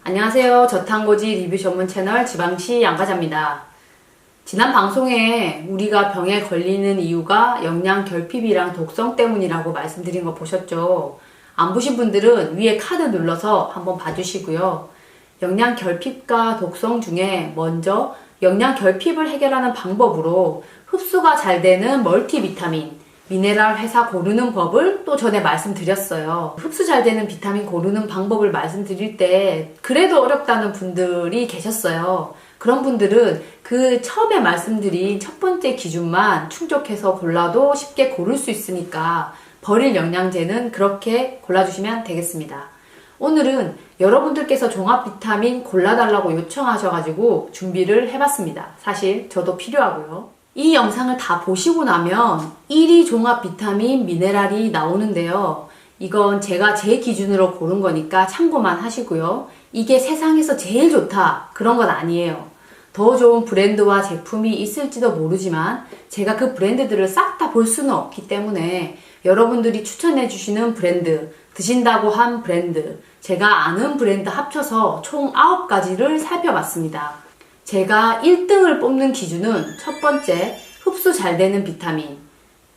안녕하세요. 저탄고지 리뷰 전문 채널 지방시 양과자입니다. 지난 방송에 우리가 병에 걸리는 이유가 영양 결핍이랑 독성 때문이라고 말씀드린 거 보셨죠? 안 보신 분들은 위에 카드 눌러서 한번 봐주시고요. 영양 결핍과 독성 중에 먼저 영양 결핍을 해결하는 방법으로 흡수가 잘 되는 멀티비타민, 미네랄 회사 고르는 법을 또 전에 말씀드렸어요. 흡수 잘 되는 비타민 고르는 방법을 말씀드릴 때 그래도 어렵다는 분들이 계셨어요. 그런 분들은 그 처음에 말씀드린 첫 번째 기준만 충족해서 골라도 쉽게 고를 수 있으니까 버릴 영양제는 그렇게 골라주시면 되겠습니다. 오늘은 여러분들께서 종합 비타민 골라달라고 요청하셔가지고 준비를 해봤습니다. 사실 저도 필요하고요. 이 영상을 다 보시고 나면 1위 종합 비타민 미네랄이 나오는데요. 이건 제가 제 기준으로 고른 거니까 참고만 하시고요. 이게 세상에서 제일 좋다 그런 건 아니에요. 더 좋은 브랜드와 제품이 있을지도 모르지만 제가 그 브랜드들을 싹 다 볼 수는 없기 때문에 여러분들이 추천해 주시는 브랜드, 드신다고 한 브랜드, 제가 아는 브랜드 합쳐서 총 9가지를 살펴봤습니다. 제가 1등을 뽑는 기준은 첫 번째, 흡수 잘 되는 비타민,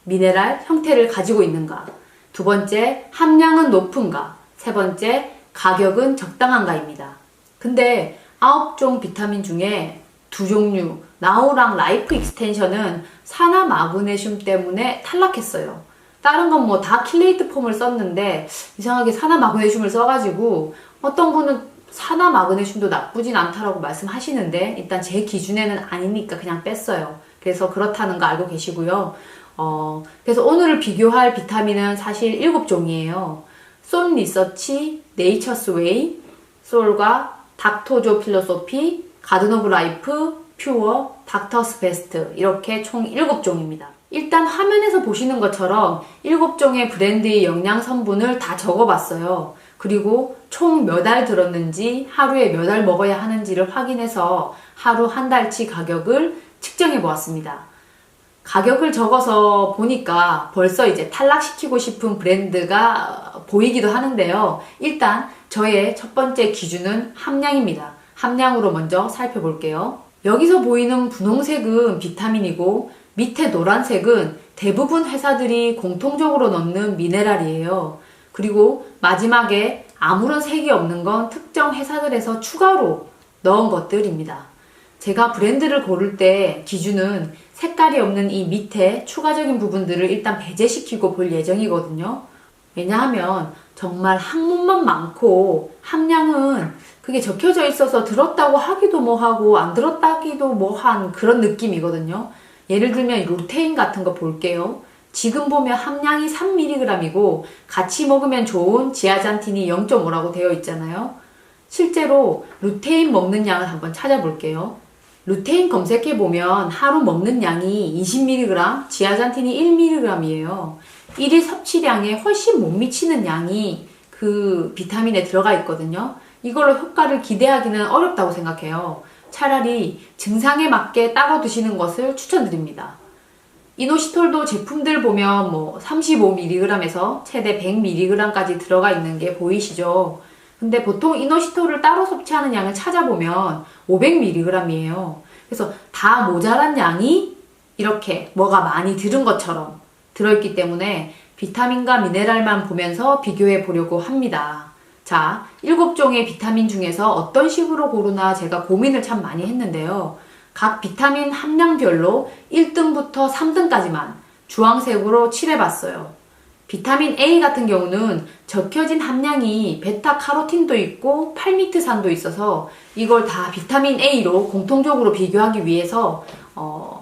미네랄 형태를 가지고 있는가. 두 번째, 함량은 높은가. 세 번째, 가격은 적당한가입니다. 근데 9종 비타민 중에 2종류, 나우랑 라이프 익스텐션은 산화 마그네슘 때문에 탈락했어요. 다른 건 뭐 다 킬레이트 폼을 썼는데 이상하게 산화 마그네슘을 써가지고 어떤 분은 산화 마그네슘도 나쁘진 않다라고 말씀하시는데 일단 제 기준에는 아니니까 그냥 뺐어요. 그래서 그렇다는 거 알고 계시고요. 그래서 오늘 비교할 비타민은 사실 7종이에요. 솔 리서치, 네이처스 웨이, 솔과 닥터조 필로소피, 가든 오브 라이프, 퓨어, 닥터스 베스트 이렇게 총 7종입니다. 일단 화면에서 보시는 것처럼 7종의 브랜드의 영양 성분을 다 적어봤어요. 그리고 총 몇 알 들었는지, 하루에 몇 알 먹어야 하는지를 확인해서 하루 한 달치 가격을 측정해 보았습니다. 가격을 적어서 보니까 벌써 이제 탈락시키고 싶은 브랜드가 보이기도 하는데요. 일단 저의 첫 번째 기준은 함량입니다. 함량으로 먼저 살펴볼게요. 여기서 보이는 분홍색은 비타민이고 밑에 노란색은 대부분 회사들이 공통적으로 넣는 미네랄이에요. 그리고 마지막에 아무런 색이 없는 건 특정 회사들에서 추가로 넣은 것들입니다. 제가 브랜드를 고를 때 기준은 색깔이 없는 이 밑에 추가적인 부분들을 일단 배제시키고 볼 예정이거든요. 왜냐하면 정말 항목만 많고 함량은 그게 적혀져 있어서 들었다고 하기도 뭐하고 안 들었다기도 뭐한 그런 느낌이거든요. 예를 들면 루테인 같은 거 볼게요. 지금 보면 함량이 3mg이고 같이 먹으면 좋은 지아잔틴이 0.5라고 되어 있잖아요. 실제로 루테인 먹는 양을 한번 찾아볼게요. 루테인 검색해보면 하루 먹는 양이 20mg, 지아잔틴이 1mg이에요. 1일 섭취량에 훨씬 못 미치는 양이 그 비타민에 들어가 있거든요. 이걸로 효과를 기대하기는 어렵다고 생각해요. 차라리 증상에 맞게 따로 드시는 것을 추천드립니다. 이노시톨도 제품들 보면 뭐 35mg에서 최대 100mg까지 들어가 있는 게 보이시죠? 근데 보통 이노시톨을 따로 섭취하는 양을 찾아보면 500mg이에요. 그래서 다 모자란 양이 이렇게 뭐가 많이 들은 것처럼 들어있기 때문에 비타민과 미네랄만 보면서 비교해 보려고 합니다. 자, 7종의 비타민 중에서 어떤 식으로 고르나 제가 고민을 참 많이 했는데요. 각 비타민 함량별로 1등부터 3등까지만 주황색으로 칠해봤어요. 비타민 A 같은 경우는 적혀진 함량이 베타카로틴도 있고 팔미트산도 있어서 이걸 다 비타민 A로 공통적으로 비교하기 위해서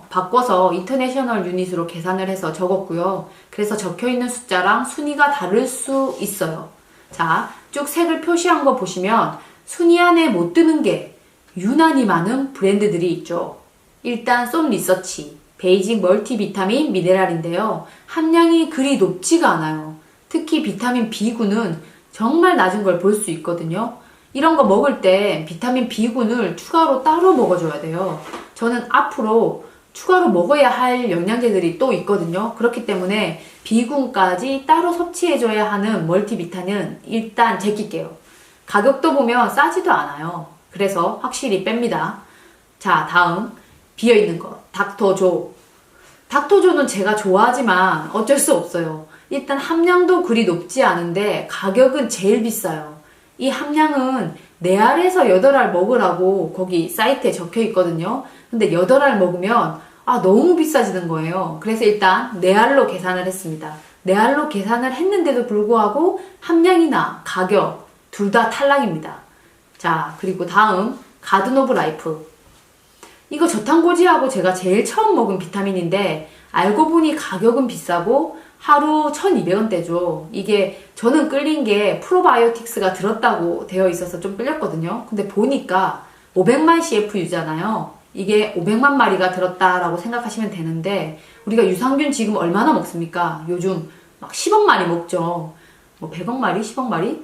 바꿔서 인터내셔널 유닛으로 계산을 해서 적었고요. 그래서 적혀있는 숫자랑 순위가 다를 수 있어요. 자, 쭉 색을 표시한 거 보시면 순위 안에 못 드는 게 유난히 많은 브랜드들이 있죠. 일단 솔 리서치, 베이직 멀티비타민 미네랄인데요. 함량이 그리 높지가 않아요. 특히 비타민 B군은 정말 낮은 걸 볼 수 있거든요. 이런 거 먹을 때 비타민 B군을 추가로 따로 먹어줘야 돼요. 저는 앞으로 추가로 먹어야 할 영양제들이 또 있거든요. 그렇기 때문에 B군까지 따로 섭취해줘야 하는 멀티비타민은 일단 제낄게요. 가격도 보면 싸지도 않아요. 그래서 확실히 뺍니다. 자, 다음 비어있는 것, 닥터조. 닥터조는 제가 좋아하지만 어쩔 수 없어요. 일단 함량도 그리 높지 않은데 가격은 제일 비싸요. 이 함량은 4알에서 8알 먹으라고 거기 사이트에 적혀 있거든요. 근데 8알 먹으면 너무 비싸지는 거예요. 그래서 일단 4알로 계산을 했습니다. 4알로 계산을 했는데도 불구하고 함량이나 가격 둘 다 탈락입니다. 자, 그리고 다음 가든 오브 라이프. 이거 저탄고지하고 제가 제일 처음 먹은 비타민인데 알고 보니 가격은 비싸고 하루 1,200원대죠. 이게 저는 끌린 게 프로바이오틱스가 들었다고 되어 있어서 좀 끌렸거든요. 근데 보니까 500만 CFU잖아요. 이게 500만 마리가 들었다라고 생각하시면 되는데 우리가 유산균 지금 얼마나 먹습니까? 요즘 막 10억 마리 먹죠. 뭐 100억 마리, 10억 마리?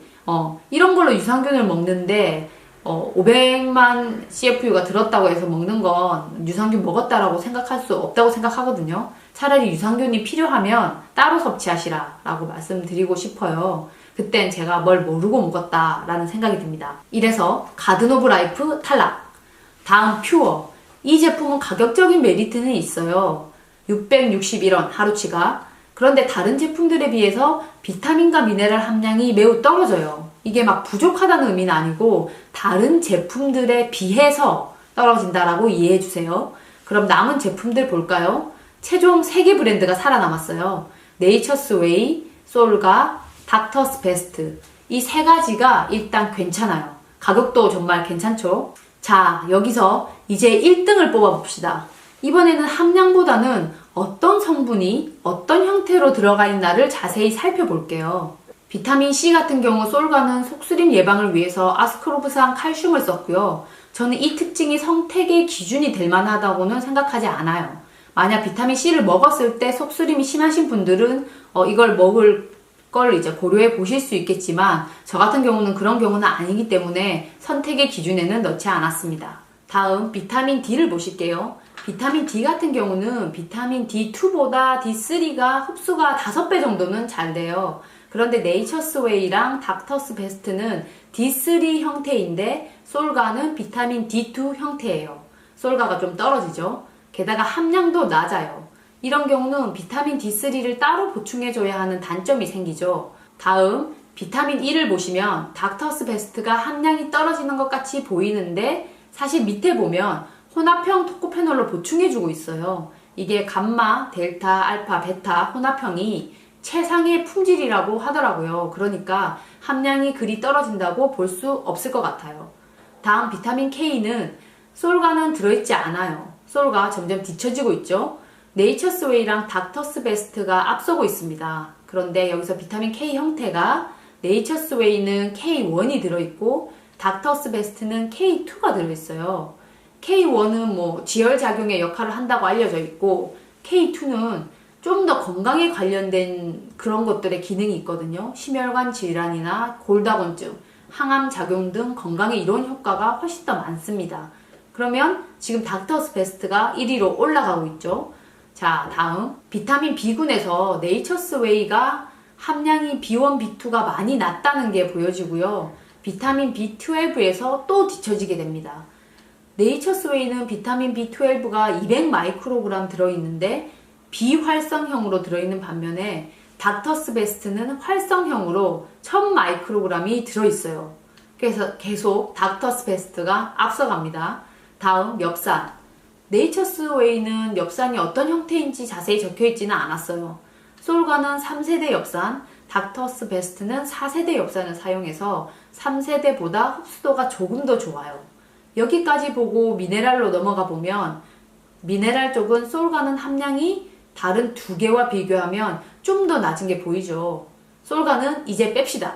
이런 걸로 유산균을 먹는데 500만 CFU가 들었다고 해서 먹는 건 유산균 먹었다라고 생각할 수 없다고 생각하거든요. 차라리 유산균이 필요하면 따로 섭취하시라 라고 말씀드리고 싶어요. 그땐 제가 뭘 모르고 먹었다라는 생각이 듭니다. 이래서 가든 오브 라이프 탈락. 다음 퓨어. 이 제품은 가격적인 메리트는 있어요. 661원 하루치가. 그런데 다른 제품들에 비해서 비타민과 미네랄 함량이 매우 떨어져요. 이게 막 부족하다는 의미는 아니고 다른 제품들에 비해서 떨어진다라고 이해해 주세요. 그럼 남은 제품들 볼까요? 최종 3개 브랜드가 살아남았어요. 네이처스 웨이, 솔가, 닥터스 베스트. 이 3가지가 일단 괜찮아요. 가격도 정말 괜찮죠? 자, 여기서 이제 1등을 뽑아봅시다. 이번에는 함량보다는 어떤 성분이 어떤 형태로 들어가 있나를 자세히 살펴볼게요. 비타민C 같은 경우 솔가는 속쓰림 예방을 위해서 아스코르브산 칼슘을 썼고요. 저는 이 특징이 성택의 기준이 될 만하다고는 생각하지 않아요. 만약 비타민C를 먹었을 때 속쓰림이 심하신 분들은 이걸 먹을 걸 이제 고려해 보실 수 있겠지만 저 같은 경우는 그런 경우는 아니기 때문에 선택의 기준에는 넣지 않았습니다. 다음 비타민 D를 보실게요. 비타민 D 같은 경우는 비타민 D2보다 D3가 흡수가 5배 정도는 잘 돼요. 그런데 네이처스 웨이랑 닥터스 베스트는 D3 형태인데 솔가는 비타민 D2 형태예요. 솔가가 좀 떨어지죠. 게다가 함량도 낮아요. 이런 경우는 비타민 D3를 따로 보충해줘야 하는 단점이 생기죠. 다음 비타민 E를 보시면 닥터스 베스트가 함량이 떨어지는 것 같이 보이는데 사실 밑에 보면 혼합형 토코페놀로 보충해주고 있어요. 이게 감마, 델타, 알파, 베타 혼합형이 최상의 품질이라고 하더라고요. 그러니까 함량이 그리 떨어진다고 볼 수 없을 것 같아요. 다음 비타민 K는 솔가는 들어있지 않아요. 솔가 점점 뒤처지고 있죠. 네이처스 웨이랑 닥터스 베스트가 앞서고 있습니다. 그런데 여기서 비타민 K 형태가 네이처스 웨이는 K1이 들어있고 닥터스 베스트는 K2가 들어있어요. K1은 지혈작용의 역할을 한다고 알려져 있고 K2는 좀 더 건강에 관련된 그런 것들의 기능이 있거든요. 심혈관 질환이나 골다공증, 항암 작용 등 건강에 이로운 효과가 훨씬 더 많습니다. 그러면 지금 닥터스 베스트가 1위로 올라가고 있죠. 자, 다음 비타민 B군에서 네이처스 웨이가 함량이 B1, B2가 많이 낮다는 게 보여지고요. 비타민 B12에서 또 뒤처지게 됩니다. 네이처스 웨이는 비타민 B12가 200 마이크로그램 들어있는데 비활성형으로 들어있는 반면에 닥터스 베스트는 활성형으로 1000 마이크로그램이 들어있어요. 그래서 계속 닥터스 베스트가 앞서갑니다. 다음 엽산. 네이처스 웨이는 엽산이 어떤 형태인지 자세히 적혀있지는 않았어요. 솔가는 3세대 엽산, 닥터스 베스트는 4세대 엽산을 사용해서 3세대보다 흡수도가 조금 더 좋아요. 여기까지 보고 미네랄로 넘어가 보면 미네랄 쪽은 솔가는 함량이 다른 2개와 비교하면 좀 더 낮은 게 보이죠. 솔가는 이제 뺍시다.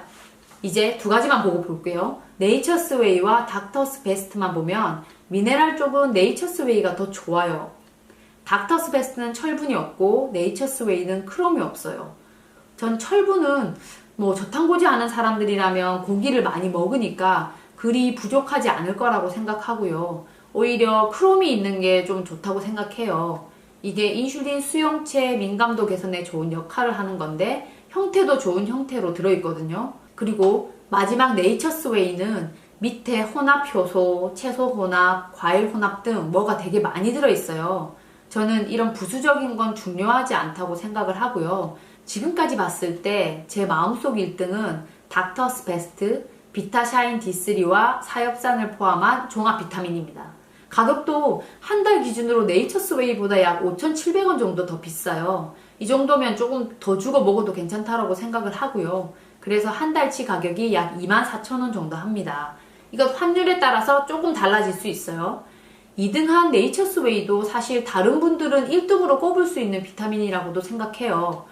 이제 2가지만 보고 볼게요. 네이처스 웨이와 닥터스 베스트만 보면 미네랄 쪽은 네이처스 웨이가 더 좋아요. 닥터스 베스트는 철분이 없고 네이처스 웨이는 크롬이 없어요. 전 철분은 저탄고지 않은 사람들이라면 고기를 많이 먹으니까 그리 부족하지 않을 거라고 생각하고요. 오히려 크롬이 있는 게 좀 좋다고 생각해요. 이게 인슐린 수용체 민감도 개선에 좋은 역할을 하는 건데 형태도 좋은 형태로 들어있거든요. 그리고 마지막 네이처스웨이는 밑에 혼합 효소, 채소 혼합, 과일 혼합 등 뭐가 되게 많이 들어있어요. 저는 이런 부수적인 건 중요하지 않다고 생각을 하고요. 지금까지 봤을 때 제 마음속 1등은 닥터스 베스트, 비타샤인 D3와 사엽산을 포함한 종합 비타민입니다. 가격도 한 달 기준으로 네이처스웨이보다 약 5,700원 정도 더 비싸요. 이 정도면 조금 더 주고 먹어도 괜찮다라고 생각을 하고요. 그래서 한 달치 가격이 약 24,000원 정도 합니다. 이것 환율에 따라서 조금 달라질 수 있어요. 2등한 네이처스웨이도 사실 다른 분들은 1등으로 꼽을 수 있는 비타민이라고도 생각해요.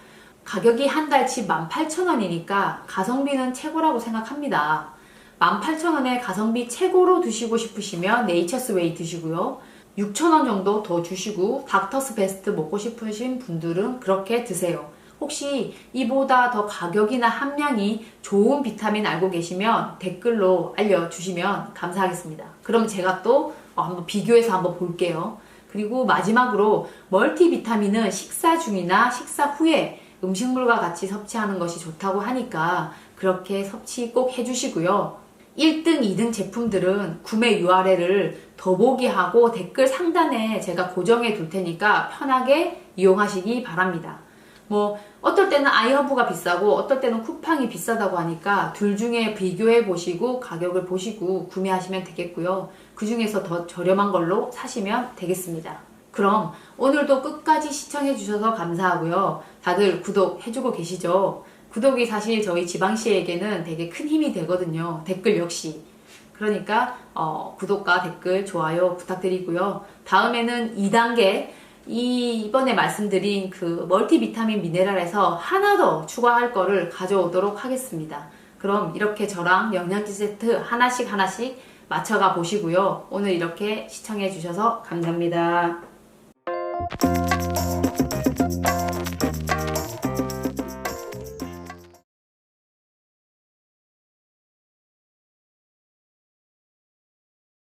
가격이 한 달치 18,000원이니까 가성비는 최고라고 생각합니다. 18,000원에 가성비 최고로 드시고 싶으시면 네이처스웨이 드시고요. 6,000원 정도 더 주시고 닥터스 베스트 먹고 싶으신 분들은 그렇게 드세요. 혹시 이보다 더 가격이나 함량이 좋은 비타민 알고 계시면 댓글로 알려주시면 감사하겠습니다. 그럼 제가 또 한번 비교해서 한번 볼게요. 그리고 마지막으로 멀티비타민은 식사 중이나 식사 후에 음식물과 같이 섭취하는 것이 좋다고 하니까 그렇게 섭취 꼭 해주시고요. 1등, 2등 제품들은 구매 URL을 더보기하고 댓글 상단에 제가 고정해 둘 테니까 편하게 이용하시기 바랍니다. 어떨 때는 아이허브가 비싸고 어떨 때는 쿠팡이 비싸다고 하니까 둘 중에 비교해 보시고 가격을 보시고 구매하시면 되겠고요. 그 중에서 더 저렴한 걸로 사시면 되겠습니다. 그럼 오늘도 끝까지 시청해 주셔서 감사하고요. 다들 구독해주고 계시죠? 구독이 사실 저희 지방시에게는 되게 큰 힘이 되거든요. 댓글 역시. 그러니까 구독과 댓글, 좋아요 부탁드리고요. 다음에는 2단계 이번에 말씀드린 그 멀티비타민 미네랄에서 하나 더 추가할 거를 가져오도록 하겠습니다. 그럼 이렇게 저랑 영양제 세트 하나씩 맞춰가 보시고요. 오늘 이렇게 시청해 주셔서 감사합니다.